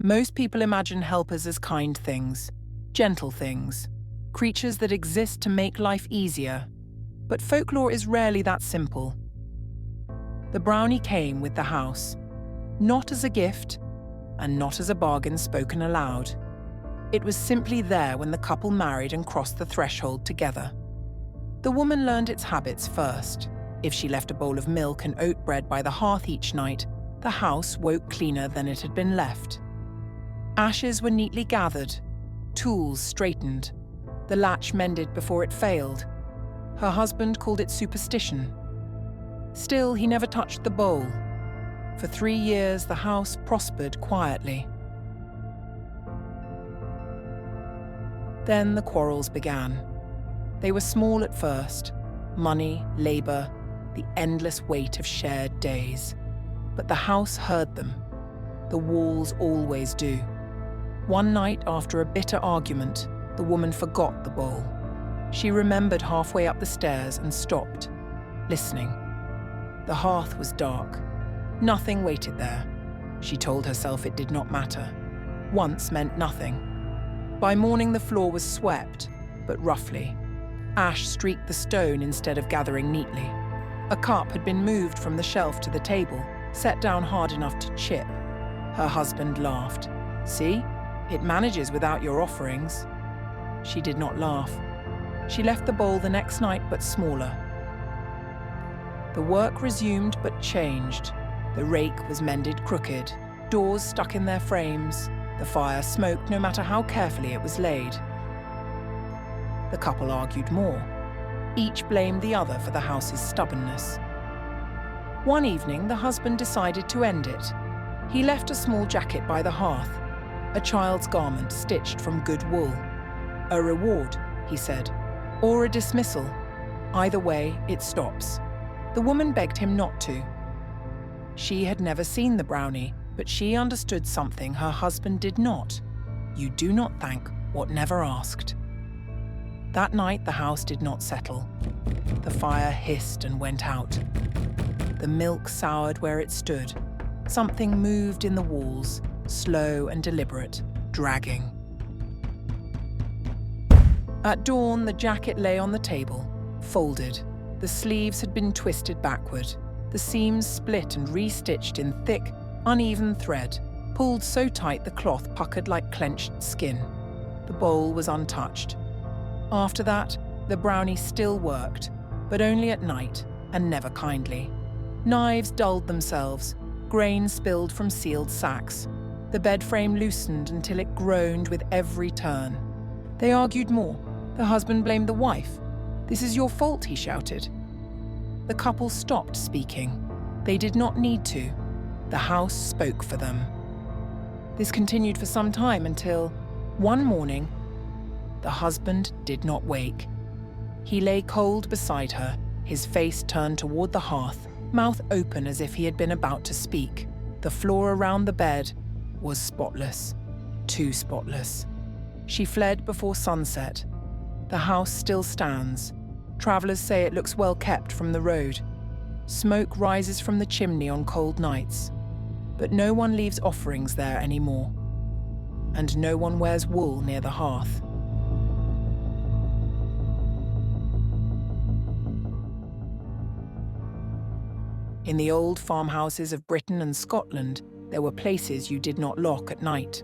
Most people imagine helpers as kind things, gentle things, creatures that exist to make life easier. But folklore is rarely that simple. The brownie came with the house, not as a gift and not as a bargain spoken aloud. It was simply there when the couple married and crossed the threshold together. The woman learned its habits first. If she left a bowl of milk and oat bread by the hearth each night, the house woke cleaner than it had been left. Ashes were neatly gathered, tools straightened, the latch mended before it failed. Her husband called it superstition. Still, he never touched the bowl. For 3 years, the house prospered quietly. Then the quarrels began. They were small at first: money, labor, the endless weight of shared days. But the house heard them. The walls always do. One night, after a bitter argument, the woman forgot the bowl. She remembered halfway up the stairs and stopped, listening. The hearth was dark. Nothing waited there. She told herself it did not matter. Once meant nothing. By morning, the floor was swept, but roughly. Ash streaked the stone instead of gathering neatly. A cup had been moved from the shelf to the table, set down hard enough to chip. Her husband laughed. "See? It manages without your offerings." She did not laugh. She left the bowl the next night, but smaller. The work resumed but changed. The rake was mended crooked, doors stuck in their frames. The fire smoked no matter how carefully it was laid. The couple argued more. Each blamed the other for the house's stubbornness. One evening, the husband decided to end it. He left a small jacket by the hearth, a child's garment stitched from good wool. "A reward," he said, "or a dismissal. Either way, it stops." The woman begged him not to. She had never seen the brownie, but she understood something her husband did not. You do not thank what never asked. That night, the house did not settle. The fire hissed and went out. The milk soured where it stood. Something moved in the walls, slow and deliberate, dragging. At dawn, the jacket lay on the table, folded. The sleeves had been twisted backward, the seams split and restitched in thick, uneven thread, pulled so tight the cloth puckered like clenched skin. The bowl was untouched. After that, the brownie still worked, but only at night and never kindly. Knives dulled themselves, grain spilled from sealed sacks. The bed frame loosened until it groaned with every turn. They argued more. The husband blamed the wife. "This is your fault," he shouted. The couple stopped speaking. They did not need to. The house spoke for them. This continued for some time until, one morning, the husband did not wake. He lay cold beside her, his face turned toward the hearth, mouth open as if he had been about to speak. The floor around the bed was spotless, too spotless. She fled before sunset. The house still stands. Travelers say it looks well kept from the road. Smoke rises from the chimney on cold nights. But no one leaves offerings there anymore. And no one wears wool near the hearth. In the old farmhouses of Britain and Scotland, there were places you did not lock at night,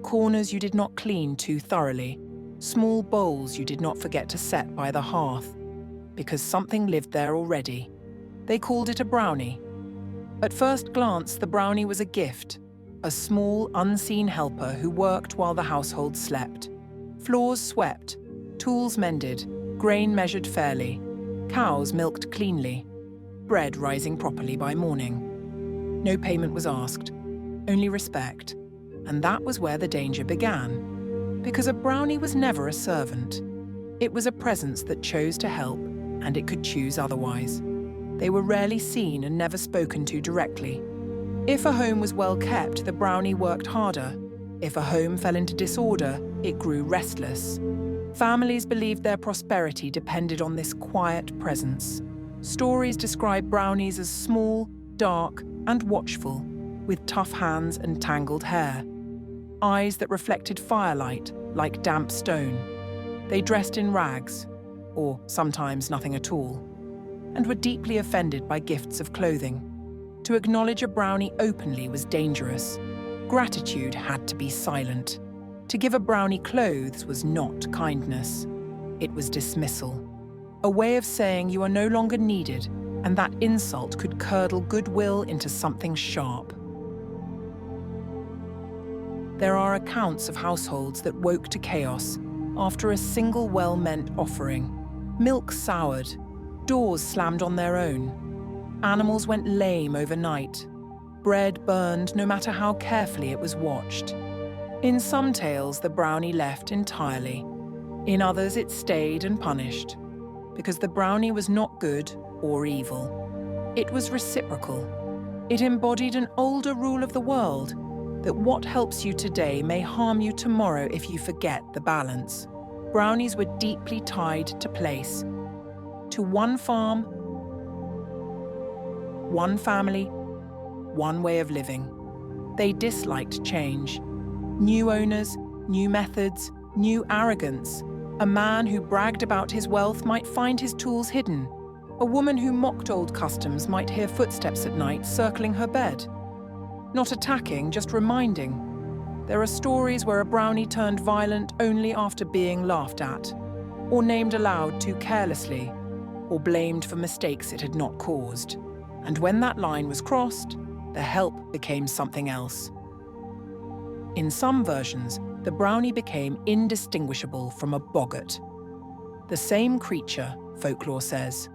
corners you did not clean too thoroughly, small bowls you did not forget to set by the hearth, because something lived there already. They called it a brownie. At first glance, the brownie was a gift, a small, unseen helper who worked while the household slept. Floors swept, tools mended, grain measured fairly, cows milked cleanly, bread rising properly by morning. No payment was asked, only respect. And that was where the danger began. Because a brownie was never a servant. It was a presence that chose to help, and it could choose otherwise. They were rarely seen and never spoken to directly. If a home was well kept, the brownie worked harder. If a home fell into disorder, it grew restless. Families believed their prosperity depended on this quiet presence. Stories describe brownies as small, dark, and watchful, with tough hands and tangled hair. eyes that reflected firelight like damp stone. They dressed in rags, or sometimes nothing at all, and were deeply offended by gifts of clothing. To acknowledge a brownie openly was dangerous. Gratitude had to be silent. To give a brownie clothes was not kindness. It was dismissal. A way of saying you are no longer needed, and that insult could curdle goodwill into something sharp. There are accounts of households that woke to chaos after a single well-meant offering. Milk soured, doors slammed on their own. Animals went lame overnight. Bread burned no matter how carefully it was watched. In some tales, the brownie left entirely. In others, it stayed and punished, because the brownie was not good or evil. It was reciprocal. It embodied an older rule of the world, that what helps you today may harm you tomorrow if you forget the balance. Brownies were deeply tied to place, to one farm, one family, one way of living. They disliked change. New owners, new methods, new arrogance. A man who bragged about his wealth might find his tools hidden. A woman who mocked old customs might hear footsteps at night circling her bed. Not attacking, just reminding. There are stories where a brownie turned violent only after being laughed at, or named aloud too carelessly, or blamed for mistakes it had not caused. And when that line was crossed, the help became something else. In some versions, the brownie became indistinguishable from a boggart. The same creature, folklore says,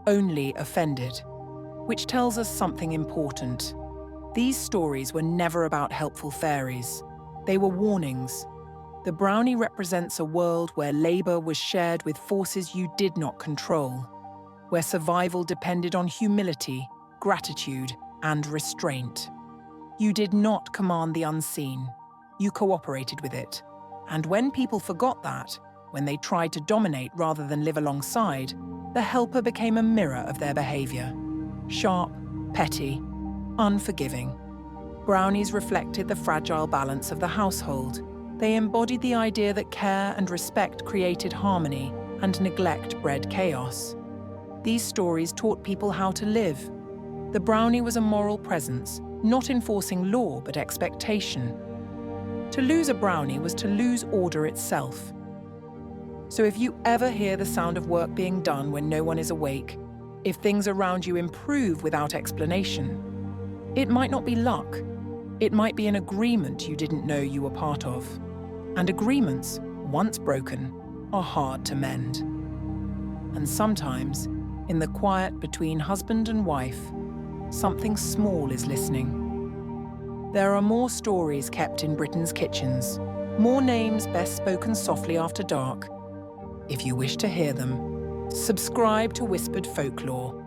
only offended, which tells us something important. These stories were never about helpful fairies. They were warnings. The brownie represents a world where labor was shared with forces you did not control, where survival depended on humility, gratitude, and restraint. You did not command the unseen. You cooperated with it. And when people forgot that, when they tried to dominate rather than live alongside, the helper became a mirror of their behavior. Sharp, petty, unforgiving. Brownies reflected the fragile balance of the household. They embodied the idea that care and respect created harmony and neglect bred chaos. These stories taught people how to live. The brownie was a moral presence, not enforcing law but expectation. To lose a brownie was to lose order itself. So if you ever hear the sound of work being done when no one is awake, if things around you improve without explanation, it might not be luck. It might be an agreement you didn't know you were part of. And agreements, once broken, are hard to mend. And sometimes, in the quiet between husband and wife, something small is listening. There are more stories kept in Britain's kitchens, more names best spoken softly after dark. If you wish to hear them, subscribe to Whispered Folklore